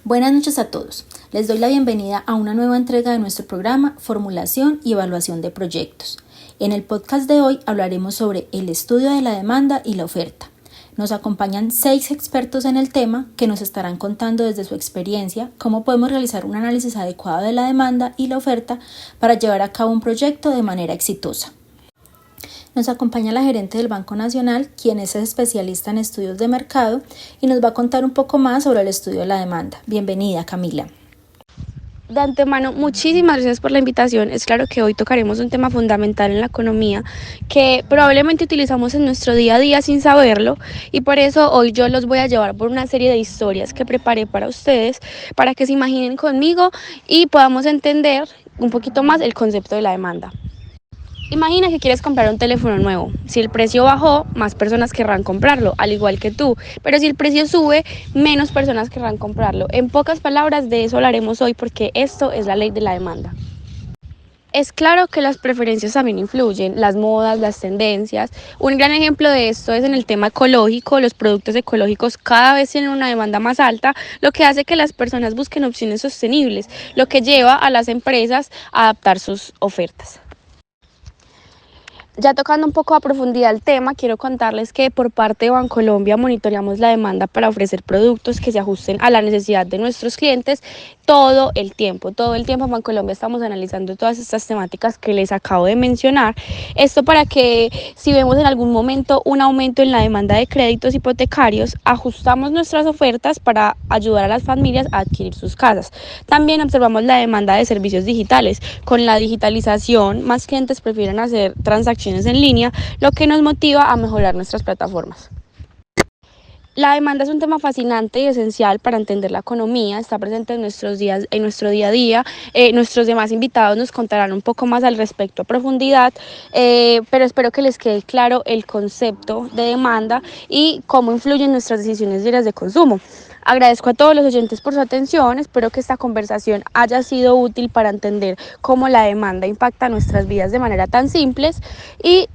Buenas noches a todos. Les doy la bienvenida a una nueva entrega de nuestro programa Formulación y Evaluación de Proyectos. En el podcast de hoy hablaremos sobre el estudio de la demanda y la oferta. Nos acompañan 6 expertos en el tema que nos estarán contando desde su experiencia cómo podemos realizar un análisis adecuado de la demanda y la oferta para llevar a cabo un proyecto de manera exitosa. Nos acompaña la gerente del Banco Nacional, quien es especialista en estudios de mercado y nos va a contar un poco más sobre el estudio de la demanda. Bienvenida, Camila. De antemano, muchísimas gracias por la invitación. Es claro que hoy tocaremos un tema fundamental en la economía que probablemente utilizamos en nuestro día a día sin saberlo, y por eso hoy yo los voy a llevar por una serie de historias que preparé para ustedes, para que se imaginen conmigo y podamos entender un poquito más el concepto de la demanda. Imagina que quieres comprar un teléfono nuevo. Si el precio bajó, más personas querrán comprarlo, al igual que tú. Pero si el precio sube, menos personas querrán comprarlo. En pocas palabras, de eso hablaremos hoy porque esto es la ley de la demanda. Es claro que las preferencias también influyen, las modas, las tendencias. Un gran ejemplo de esto es en el tema ecológico. Los productos ecológicos cada vez tienen una demanda más alta, lo que hace que las personas busquen opciones sostenibles, lo que lleva a las empresas a adaptar sus ofertas. Ya tocando un poco a profundidad el tema, quiero contarles que por parte de Bancolombia monitoreamos la demanda para ofrecer productos que se ajusten a la necesidad de nuestros clientes todo el tiempo. En Bancolombia estamos analizando todas estas temáticas que les acabo de mencionar. Esto para que si vemos en algún momento un aumento en la demanda de créditos hipotecarios, ajustamos nuestras ofertas para ayudar a las familias a adquirir sus casas. También observamos la demanda de servicios digitales. Con la digitalización, más clientes prefieren hacer transacciones en línea, lo que nos motiva a mejorar nuestras plataformas. La demanda es un tema fascinante y esencial para entender la economía, está presente en nuestro día a día. Nuestros demás invitados nos contarán un poco más al respecto a profundidad, pero espero que les quede claro el concepto de demanda y cómo influyen nuestras decisiones diarias de consumo. Agradezco a todos los oyentes por su atención, espero que esta conversación haya sido útil para entender cómo la demanda impacta nuestras vidas de manera tan simples y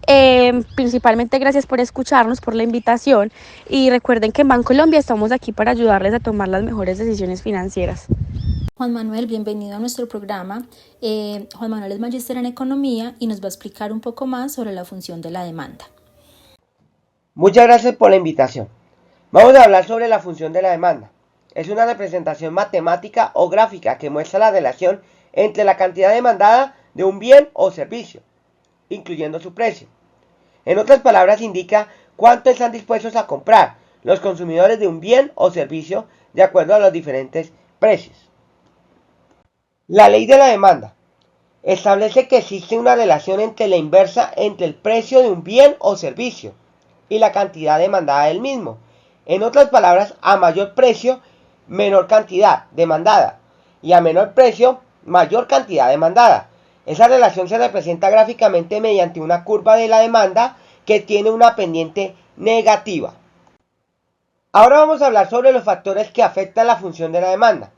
principalmente gracias por escucharnos, por la invitación, y recuerden que en Bancolombia estamos aquí para ayudarles a tomar las mejores decisiones financieras. Juan Manuel, bienvenido a nuestro programa. Juan Manuel es magíster en economía y nos va a explicar un poco más sobre la función de la demanda. Muchas gracias por la invitación. Vamos a hablar sobre la función de la demanda. Es una representación matemática o gráfica que muestra la relación entre la cantidad demandada de un bien o servicio, incluyendo su precio. En otras palabras, indica cuánto están dispuestos a comprar los consumidores de un bien o servicio de acuerdo a los diferentes precios. La ley de la demanda establece que existe una relación entre la inversa entre el precio de un bien o servicio y la cantidad demandada del mismo. En otras palabras, a mayor precio, menor cantidad demandada, y a menor precio, mayor cantidad demandada. Esa relación se representa gráficamente mediante una curva de la demanda que tiene una pendiente negativa. Ahora vamos a hablar sobre los factores que afectan la función de la demanda.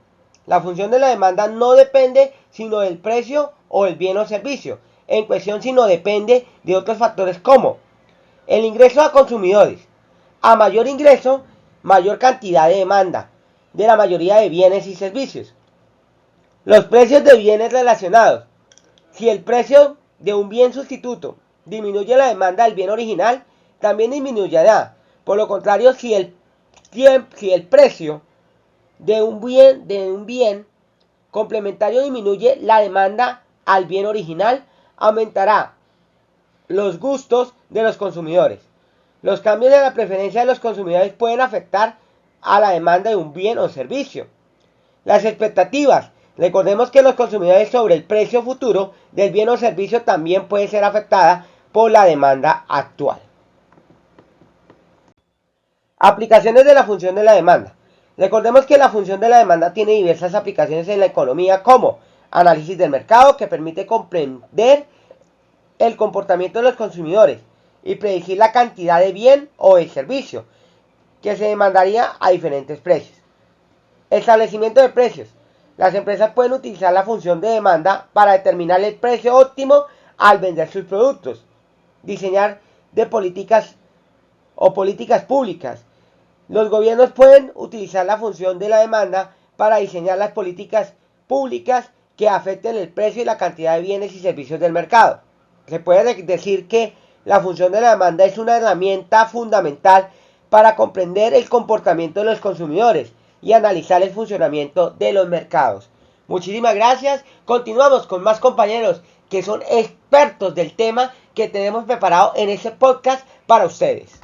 La función de la demanda no depende sino del precio o el bien o servicio en cuestión, sino depende de otros factores como el ingreso a consumidores. A mayor ingreso, mayor cantidad de demanda de la mayoría de bienes y servicios. Los precios de bienes relacionados. Si el precio de un bien sustituto disminuye la demanda del bien original, también disminuyirá. Por lo contrario, si el precio de un bien complementario disminuye la demanda al bien original, aumentará los gustos de los consumidores. Los cambios de la preferencia de los consumidores pueden afectar a la demanda de un bien o servicio. Las expectativas. Recordemos que los consumidores sobre el precio futuro del bien o servicio también puede ser afectada por la demanda actual. Aplicaciones de la función de la demanda. Recordemos que la función de la demanda tiene diversas aplicaciones en la economía, como análisis del mercado, que permite comprender el comportamiento de los consumidores y predecir la cantidad de bien o de servicio que se demandaría a diferentes precios. Establecimiento de precios. Las empresas pueden utilizar la función de demanda para determinar el precio óptimo al vender sus productos. Diseñar de políticas públicas. Los gobiernos pueden utilizar la función de la demanda para diseñar las políticas públicas que afecten el precio y la cantidad de bienes y servicios del mercado. Se puede decir que la función de la demanda es una herramienta fundamental para comprender el comportamiento de los consumidores y analizar el funcionamiento de los mercados. Muchísimas gracias. Continuamos con más compañeros que son expertos del tema que tenemos preparado en este podcast para ustedes.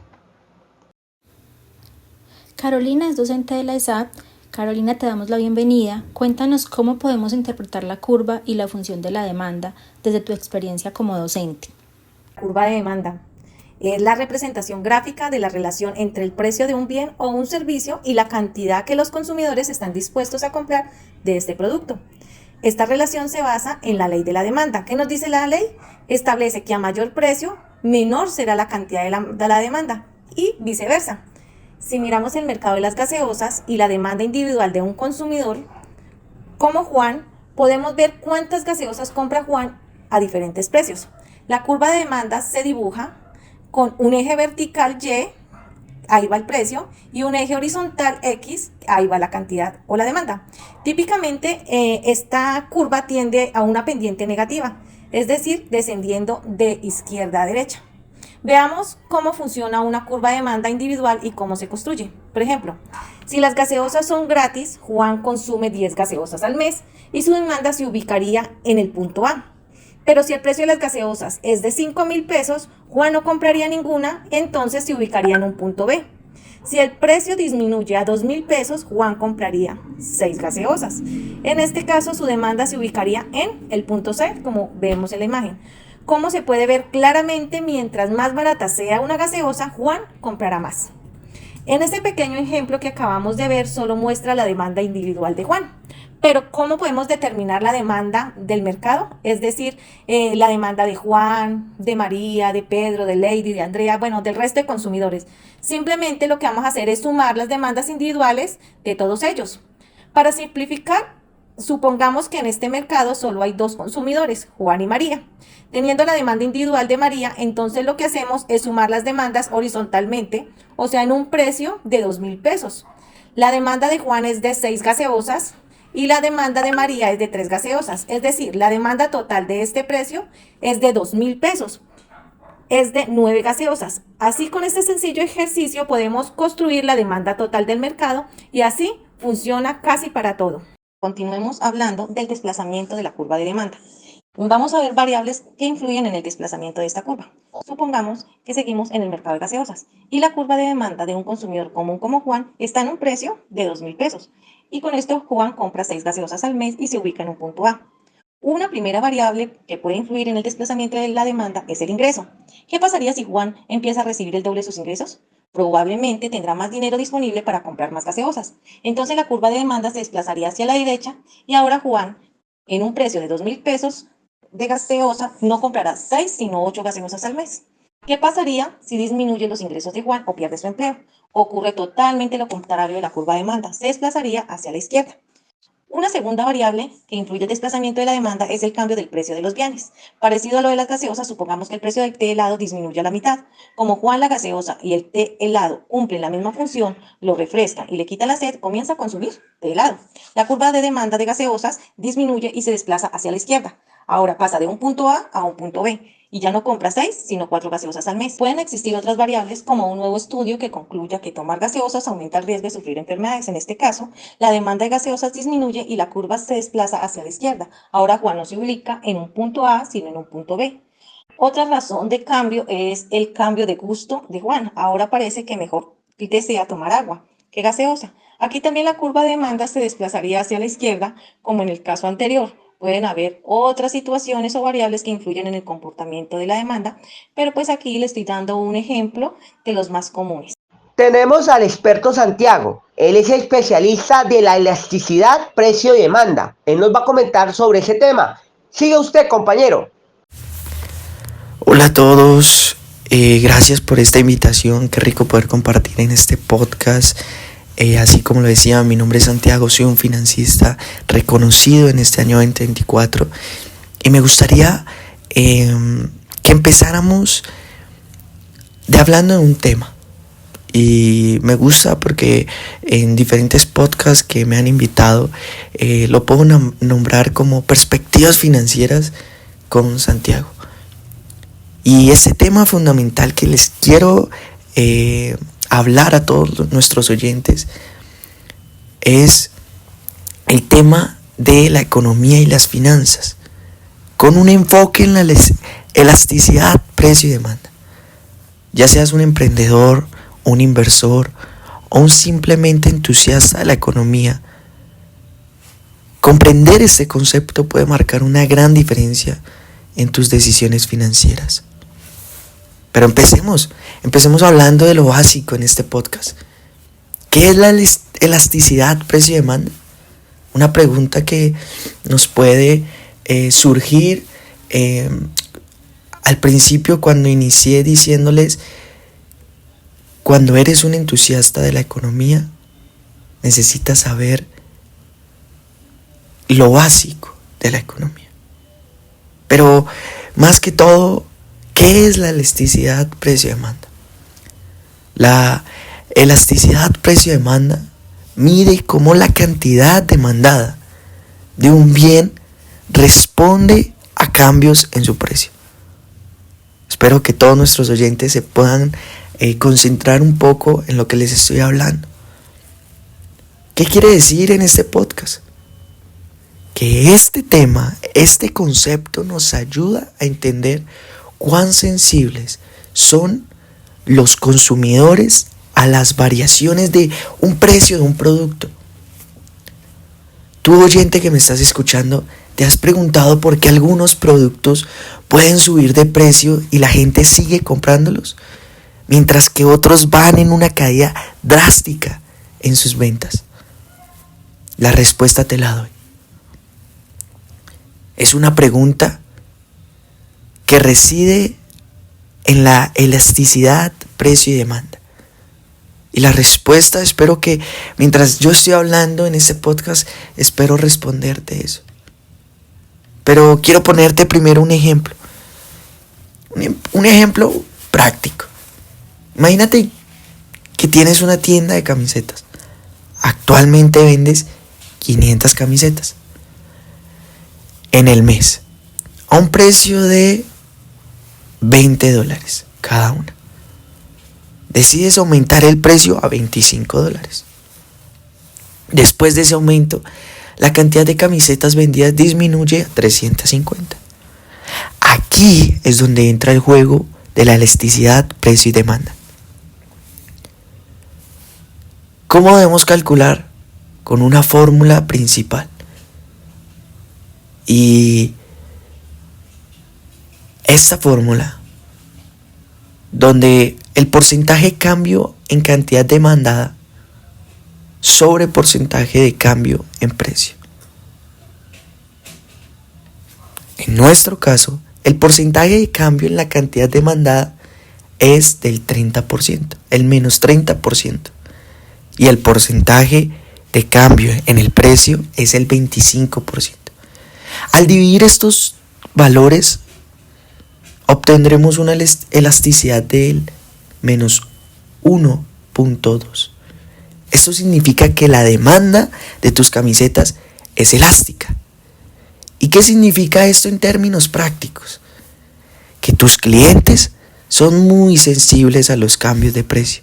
Carolina es docente de la ESAT. Carolina, te damos la bienvenida. Cuéntanos cómo podemos interpretar la curva y la función de la demanda desde tu experiencia como docente. La curva de demanda es la representación gráfica de la relación entre el precio de un bien o un servicio y la cantidad que los consumidores están dispuestos a comprar de este producto. Esta relación se basa en la ley de la demanda. ¿Qué nos dice la ley? Establece que a mayor precio, menor será la cantidad de la demanda y viceversa. Si miramos el mercado de las gaseosas y la demanda individual de un consumidor, como Juan, podemos ver cuántas gaseosas compra Juan a diferentes precios. La curva de demanda se dibuja con un eje vertical Y, ahí va el precio, y un eje horizontal X, ahí va la cantidad o la demanda. Típicamente esta curva tiende a una pendiente negativa, es decir, descendiendo de izquierda a derecha. Veamos cómo funciona una curva de demanda individual y cómo se construye. Por ejemplo, si las gaseosas son gratis, Juan consume 10 gaseosas al mes y su demanda se ubicaría en el punto A. Pero si el precio de las gaseosas es de 5,000 pesos, Juan no compraría ninguna, entonces se ubicaría en un punto B. Si el precio disminuye a 2,000 pesos, Juan compraría 6 gaseosas. En este caso, su demanda se ubicaría en el punto C, como vemos en la imagen. Como se puede ver claramente, mientras más barata sea una gaseosa, Juan comprará más. En este pequeño ejemplo que acabamos de ver, solo muestra la demanda individual de Juan. Pero ¿cómo podemos determinar la demanda del mercado? Es decir, la demanda de Juan, de María, de Pedro, de Lady, de Andrea, bueno, del resto de consumidores. Simplemente lo que vamos a hacer es sumar las demandas individuales de todos ellos. Para simplificar, supongamos que en este mercado solo hay 2 consumidores, Juan y María. Teniendo la demanda individual de María, entonces lo que hacemos es sumar las demandas horizontalmente, o sea, en un precio de 2,000 pesos. La demanda de Juan es de 6 gaseosas y la demanda de María es de 3 gaseosas. Es decir, la demanda total de este precio es de 2,000 pesos. Es de 9 gaseosas. Así, con este sencillo ejercicio podemos construir la demanda total del mercado y así funciona casi para todo. Continuemos hablando del desplazamiento de la curva de demanda. Vamos a ver variables que influyen en el desplazamiento de esta curva. Supongamos que seguimos en el mercado de gaseosas y la curva de demanda de un consumidor común como Juan está en un precio de 2,000 pesos. Y con esto Juan compra 6 gaseosas al mes y se ubica en un punto A. Una primera variable que puede influir en el desplazamiento de la demanda es el ingreso. ¿Qué pasaría si Juan empieza a recibir el doble de sus ingresos? Probablemente tendrá más dinero disponible para comprar más gaseosas. Entonces la curva de demanda se desplazaría hacia la derecha y ahora Juan, en un precio de 2,000 pesos de gaseosa, no comprará 6 sino 8 gaseosas al mes. ¿Qué pasaría si disminuyen los ingresos de Juan o pierde su empleo? Ocurre totalmente lo contrario de la curva de demanda, se desplazaría hacia la izquierda. Una segunda variable que influye en el desplazamiento de la demanda es el cambio del precio de los bienes. Parecido a lo de las gaseosas, supongamos que el precio del té helado disminuye a la mitad. Como Juan la gaseosa y el té helado cumplen la misma función, lo refresca y le quita la sed, comienza a consumir té helado. La curva de demanda de gaseosas disminuye y se desplaza hacia la izquierda. Ahora pasa de un punto A a un punto B y ya no compra 6, sino 4 gaseosas al mes. Pueden existir otras variables como un nuevo estudio que concluya que tomar gaseosas aumenta el riesgo de sufrir enfermedades. En este caso, la demanda de gaseosas disminuye y la curva se desplaza hacia la izquierda. Ahora Juan no se ubica en un punto A, sino en un punto B. Otra razón de cambio es el cambio de gusto de Juan. Ahora parece que mejor desea tomar agua que gaseosa. Aquí también la curva de demanda se desplazaría hacia la izquierda, como en el caso anterior. Pueden haber otras situaciones o variables que influyen en el comportamiento de la demanda, pero pues aquí le estoy dando un ejemplo de los más comunes. Tenemos al experto Santiago. Él es especialista de la elasticidad precio-demanda. Él nos va a comentar sobre ese tema. Siga usted, compañero. Hola a todos, gracias por esta invitación. Qué rico poder compartir en este podcast. Así como lo decía, mi nombre es Santiago, soy un financista reconocido en este año 2024 y me gustaría que empezáramos hablando de un tema, y me gusta porque en diferentes podcasts que me han invitado lo puedo nombrar como Perspectivas Financieras con Santiago. Y ese tema fundamental que les quiero hablar a todos nuestros oyentes es el tema de la economía y las finanzas, con un enfoque en la elasticidad, precio y demanda. Ya seas un emprendedor, un inversor o un simplemente entusiasta de la economía, comprender este concepto puede marcar una gran diferencia en tus decisiones financieras. Pero empecemos hablando de lo básico en este podcast. ¿Qué es la elasticidad, precio y demanda? Una pregunta que nos puede surgir al principio cuando inicié diciéndoles: cuando eres un entusiasta de la economía, necesitas saber lo básico de la economía. Pero más que todo, ¿qué es la elasticidad precio-demanda? La elasticidad precio-demanda mide cómo la cantidad demandada de un bien responde a cambios en su precio. Espero que todos nuestros oyentes se puedan concentrar un poco en lo que les estoy hablando. ¿Qué quiere decir en este podcast? Que este tema, este concepto nos ayuda a entender cuán sensibles son los consumidores a las variaciones de un precio de un producto. Tú, oyente que me estás escuchando, ¿te has preguntado por qué algunos productos pueden subir de precio y la gente sigue comprándolos, mientras que otros van en una caída drástica en sus ventas? La respuesta te la doy. Es una pregunta que reside en la elasticidad, precio y demanda. Y la respuesta, espero que mientras yo estoy hablando en este podcast, espero responderte eso. Pero quiero ponerte primero un ejemplo. Un ejemplo práctico. Imagínate que tienes una tienda de camisetas. Actualmente vendes 500 camisetas en el mes a un precio de $20 cada una. Decides aumentar el precio a $25. Después de ese aumento, la cantidad de camisetas vendidas disminuye a 350. Aquí es donde entra el juego de la elasticidad, precio y demanda. ¿Cómo debemos calcular? Con una fórmula principal. Y esta fórmula, donde el porcentaje de cambio en cantidad demandada sobre porcentaje de cambio en precio. En nuestro caso, el porcentaje de cambio en la cantidad demandada es del 30%, el menos 30%. Y el porcentaje de cambio en el precio es el 25%. Al dividir estos valores, obtendremos una elasticidad del menos 1.2. Esto significa que la demanda de tus camisetas es elástica. ¿Y qué significa esto en términos prácticos? Que tus clientes son muy sensibles a los cambios de precio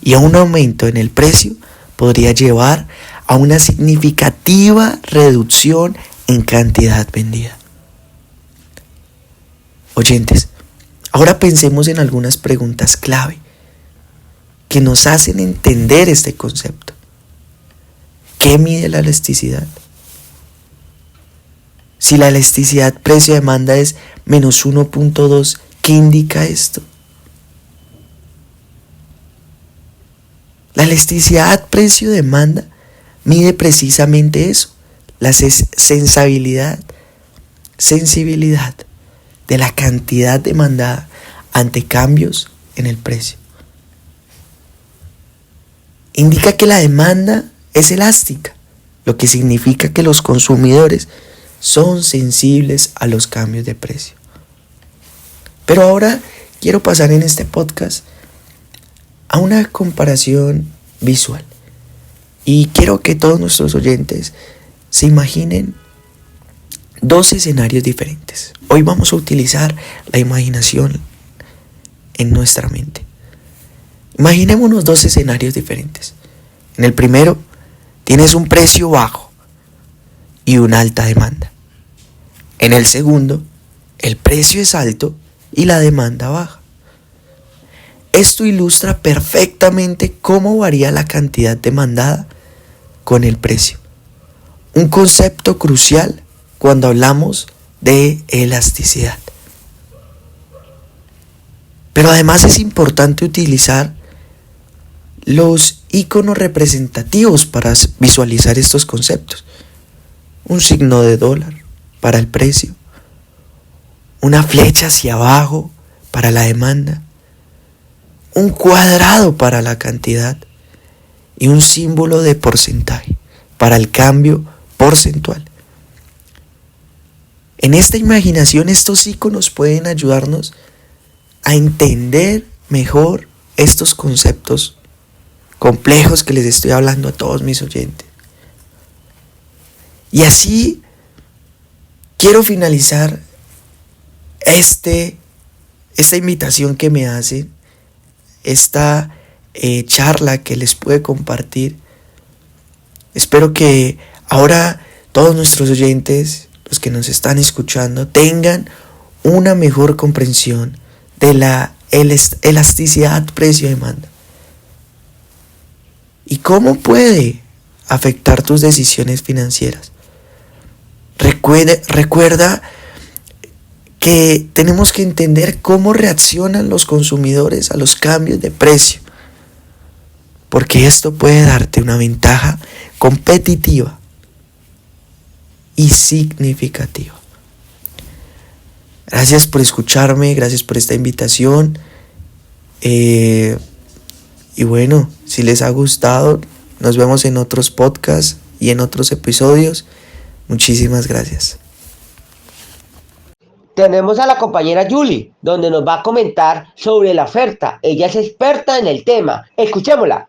y a un aumento en el precio podría llevar a una significativa reducción en cantidad vendida. Oyentes, ahora pensemos en algunas preguntas clave que nos hacen entender este concepto. ¿Qué mide la elasticidad? Si la elasticidad precio-demanda es menos 1.2, ¿qué indica esto? La elasticidad precio-demanda mide precisamente eso, la sensibilidad de la cantidad demandada ante cambios en el precio. Indica que la demanda es elástica, lo que significa que los consumidores son sensibles a los cambios de precio. Pero ahora quiero pasar en este podcast a una comparación visual. Y quiero que todos nuestros oyentes se imaginen dos escenarios diferentes. Hoy vamos a utilizar la imaginación en nuestra mente. Imaginémonos dos escenarios diferentes. En el primero, tienes un precio bajo y una alta demanda. En el segundo, el precio es alto y la demanda baja. Esto ilustra perfectamente cómo varía la cantidad demandada con el precio. Un concepto crucial cuando hablamos de elasticidad. Pero además es importante utilizar los iconos representativos para visualizar estos conceptos. Un signo de dólar para el precio, una flecha hacia abajo para la demanda, un cuadrado para la cantidad y un símbolo de porcentaje para el cambio porcentual. En esta imaginación, estos iconos pueden ayudarnos a entender mejor estos conceptos complejos que les estoy hablando a todos mis oyentes. Y así quiero finalizar esta invitación que me hacen, esta charla que les pude compartir. Espero que ahora todos nuestros oyentes, los que nos están escuchando, tengan una mejor comprensión de la elasticidad precio-demanda. ¿Y cómo puede afectar tus decisiones financieras? Recuerda que tenemos que entender cómo reaccionan los consumidores a los cambios de precio, porque esto puede darte una ventaja competitiva y significativa. Gracias por escucharme, gracias por esta invitación. Y bueno, si les ha gustado, nos vemos en otros podcasts y en otros episodios. Muchísimas gracias. Tenemos a la compañera Julie, donde nos va a comentar sobre la oferta. Ella es experta en el tema. Escuchémosla.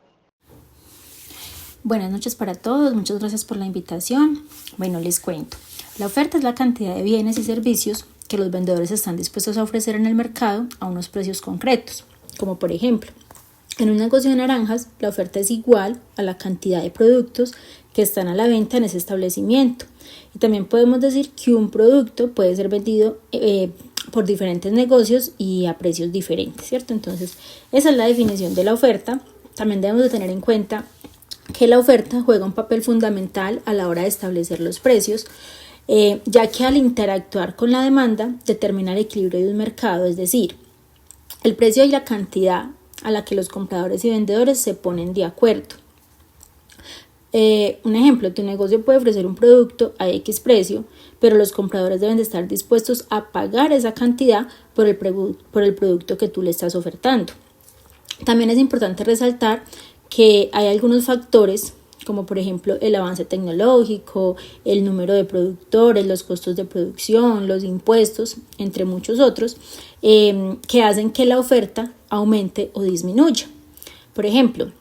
Buenas noches para todos, muchas gracias por la invitación. Bueno, les cuento. La oferta es la cantidad de bienes y servicios que los vendedores están dispuestos a ofrecer en el mercado a unos precios concretos. Como por ejemplo, en un negocio de naranjas, la oferta es igual a la cantidad de productos que están a la venta en ese establecimiento. Y también podemos decir que un producto puede ser vendido por diferentes negocios y a precios diferentes, ¿cierto? Entonces, esa es la definición de la oferta. También debemos de tener en cuenta que la oferta juega un papel fundamental a la hora de establecer los precios, ya que al interactuar con la demanda determina el equilibrio de un mercado, es decir, el precio y la cantidad a la que los compradores y vendedores se ponen de acuerdo. Un ejemplo, tu negocio puede ofrecer un producto a X precio, pero los compradores deben de estar dispuestos a pagar esa cantidad por el producto que tú le estás ofertando. También es importante resaltar que hay algunos factores, como por ejemplo el avance tecnológico, el número de productores, los costos de producción, los impuestos, entre muchos otros, que hacen que la oferta aumente o disminuya. Por ejemplo,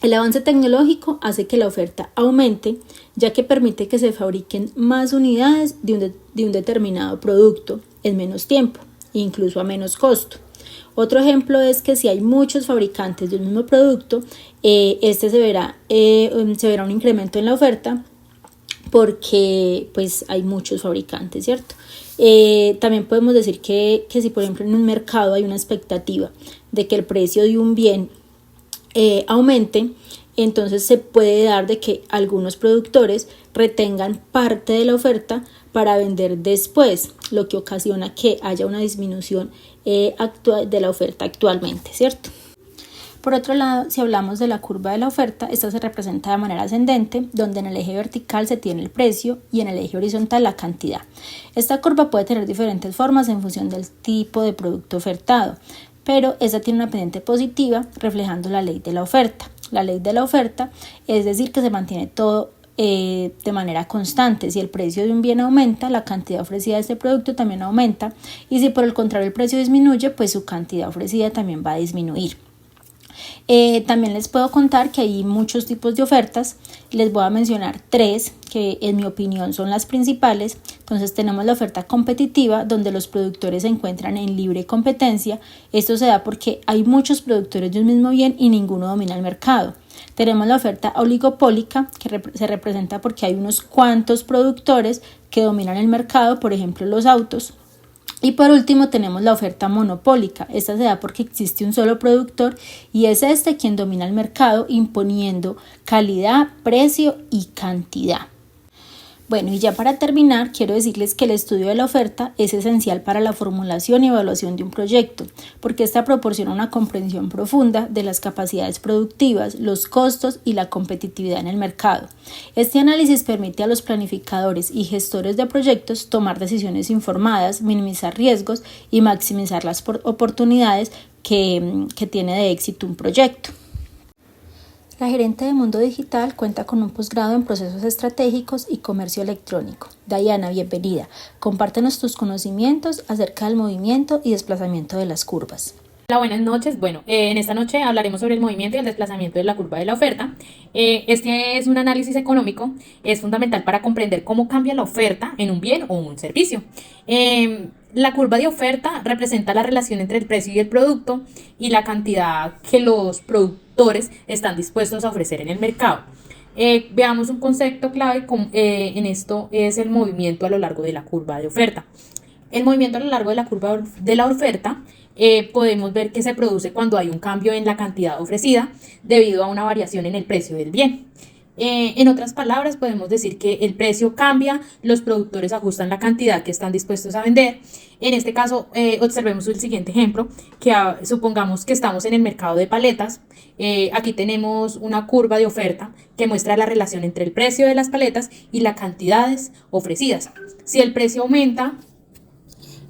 el avance tecnológico hace que la oferta aumente, ya que permite que se fabriquen más unidades de un determinado producto en menos tiempo, incluso a menos costo. Otro ejemplo es que si hay muchos fabricantes de un mismo producto, se verá un incremento en la oferta porque pues hay muchos fabricantes, ¿cierto? También podemos decir que si por ejemplo en un mercado hay una expectativa de que el precio de un bien aumente, entonces se puede dar de que algunos productores retengan parte de la oferta para vender después, lo que ocasiona que haya una disminución de la oferta actualmente, ¿cierto? Por otro lado, si hablamos de la curva de la oferta, esta se representa de manera ascendente, donde en el eje vertical se tiene el precio y en el eje horizontal la cantidad. Esta curva puede tener diferentes formas en función del tipo de producto ofertado, pero esta tiene una pendiente positiva reflejando la ley de la oferta. La ley de la oferta es decir que se mantiene todo de manera constante. Si el precio de un bien aumenta, la cantidad ofrecida de este producto también aumenta, y si por el contrario el precio disminuye, pues su cantidad ofrecida también va a disminuir. También les puedo contar que hay muchos tipos de ofertas. Les voy a mencionar 3 que en mi opinión son las principales. Entonces tenemos la oferta competitiva, donde los productores se encuentran en libre competencia. Esto se da porque hay muchos productores de un mismo bien y ninguno domina el mercado. Tenemos la oferta oligopólica, que se representa porque hay unos cuantos productores que dominan el mercado, por ejemplo los autos. Y por último tenemos la oferta monopólica. Esta se da porque existe un solo productor y es quien domina el mercado, imponiendo calidad, precio y cantidad. Bueno, y ya para terminar, quiero decirles que el estudio de la oferta es esencial para la formulación y evaluación de un proyecto, porque esta proporciona una comprensión profunda de las capacidades productivas, los costos y la competitividad en el mercado. Este análisis permite a los planificadores y gestores de proyectos tomar decisiones informadas, minimizar riesgos y maximizar las oportunidades que tiene de éxito un proyecto. La gerente de Mundo Digital cuenta con un posgrado en procesos estratégicos y comercio electrónico. Diana, bienvenida. Compártenos tus conocimientos acerca del movimiento y desplazamiento de las curvas. Hola, buenas noches. Bueno, en esta noche hablaremos sobre el movimiento y el desplazamiento de la curva de la oferta. Este es un análisis económico, es fundamental para comprender cómo cambia la oferta en un bien o un servicio. La curva de oferta representa la relación entre el precio y el producto y la cantidad que los productores están dispuestos a ofrecer en el mercado. Veamos un concepto clave en esto, es el movimiento a lo largo de la curva de oferta. El movimiento a lo largo de la curva de la oferta podemos ver que se produce cuando hay un cambio en la cantidad ofrecida debido a una variación en el precio del bien. En otras palabras, podemos decir que el precio cambia, los productores ajustan la cantidad que están dispuestos a vender. En este caso, observemos el siguiente ejemplo, que supongamos que estamos en el mercado de paletas. Aquí tenemos una curva de oferta que muestra la relación entre el precio de las paletas y las cantidades ofrecidas. Si el precio aumenta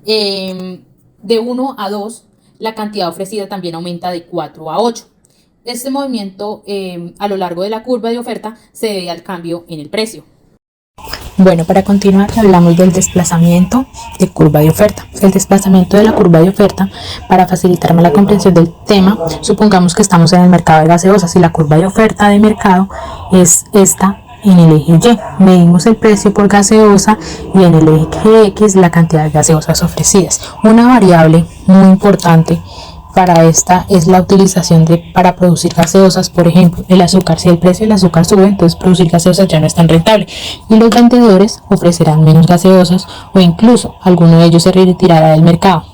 de 1 a 2, la cantidad ofrecida también aumenta de 4 a 8. Este movimiento a lo largo de la curva de oferta se debe al cambio en el precio. Bueno, para continuar hablamos del desplazamiento de curva de oferta. El desplazamiento de la curva de oferta, para facilitar más la comprensión del tema, supongamos que estamos en el mercado de gaseosas y la curva de oferta de mercado es esta en el eje Y. Medimos el precio por gaseosa y en el eje X la cantidad de gaseosas ofrecidas. Una variable muy importante para esta es la utilización para producir gaseosas, por ejemplo, el azúcar. Si el precio del azúcar sube, entonces producir gaseosas ya no es tan rentable y los vendedores ofrecerán menos gaseosas o incluso alguno de ellos se retirará del mercado,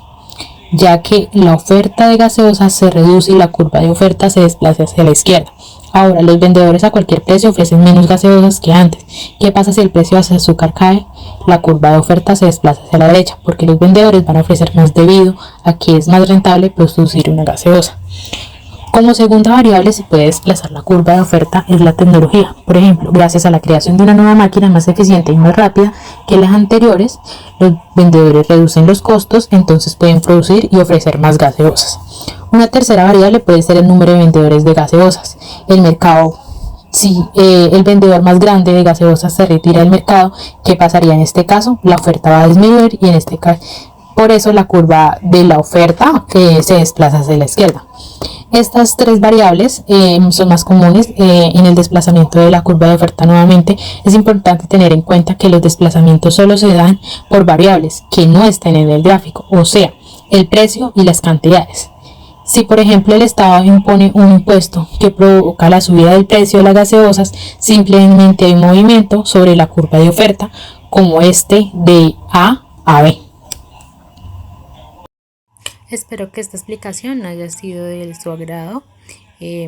ya que la oferta de gaseosas se reduce y la curva de oferta se desplaza hacia la izquierda. Ahora, los vendedores a cualquier precio ofrecen menos gaseosas que antes. ¿Qué pasa si el precio de azúcar cae? La curva de oferta se desplaza hacia la derecha, porque los vendedores van a ofrecer más debido a que es más rentable producir una gaseosa. Como segunda variable se puede desplazar la curva de oferta es la tecnología. Por ejemplo, gracias a la creación de una nueva máquina más eficiente y más rápida que las anteriores, los vendedores reducen los costos, entonces pueden producir y ofrecer más gaseosas. Una tercera variable puede ser el número de vendedores de gaseosas. El mercado, si el vendedor más grande de gaseosas se retira del mercado, ¿qué pasaría en este caso? La oferta va a disminuir y en este caso, por eso la curva de la oferta se desplaza hacia la izquierda. Estas tres variables son más comunes en el desplazamiento de la curva de oferta. Nuevamente, es importante tener en cuenta que los desplazamientos solo se dan por variables que no estén en el gráfico, o sea, el precio y las cantidades. Si, por ejemplo, el Estado impone un impuesto que provoca la subida del precio de las gaseosas, simplemente hay un movimiento sobre la curva de oferta, como este de A a B. Espero que esta explicación haya sido de su agrado.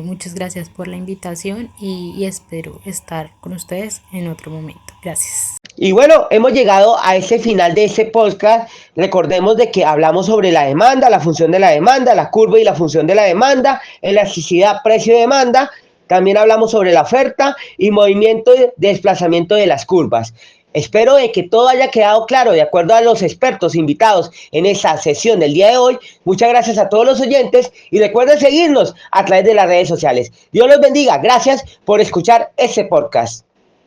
Muchas gracias por la invitación y espero estar con ustedes en otro momento. Gracias. Y bueno, hemos llegado a ese final de este podcast. Recordemos de que hablamos sobre la demanda, la función de la demanda, la curva y la función de la demanda, elasticidad, precio y demanda. También hablamos sobre la oferta y movimiento y desplazamiento de las curvas. Espero de que todo haya quedado claro de acuerdo a los expertos invitados en esta sesión del día de hoy. Muchas gracias a todos los oyentes y recuerden seguirnos a través de las redes sociales. Dios los bendiga. Gracias por escuchar este podcast.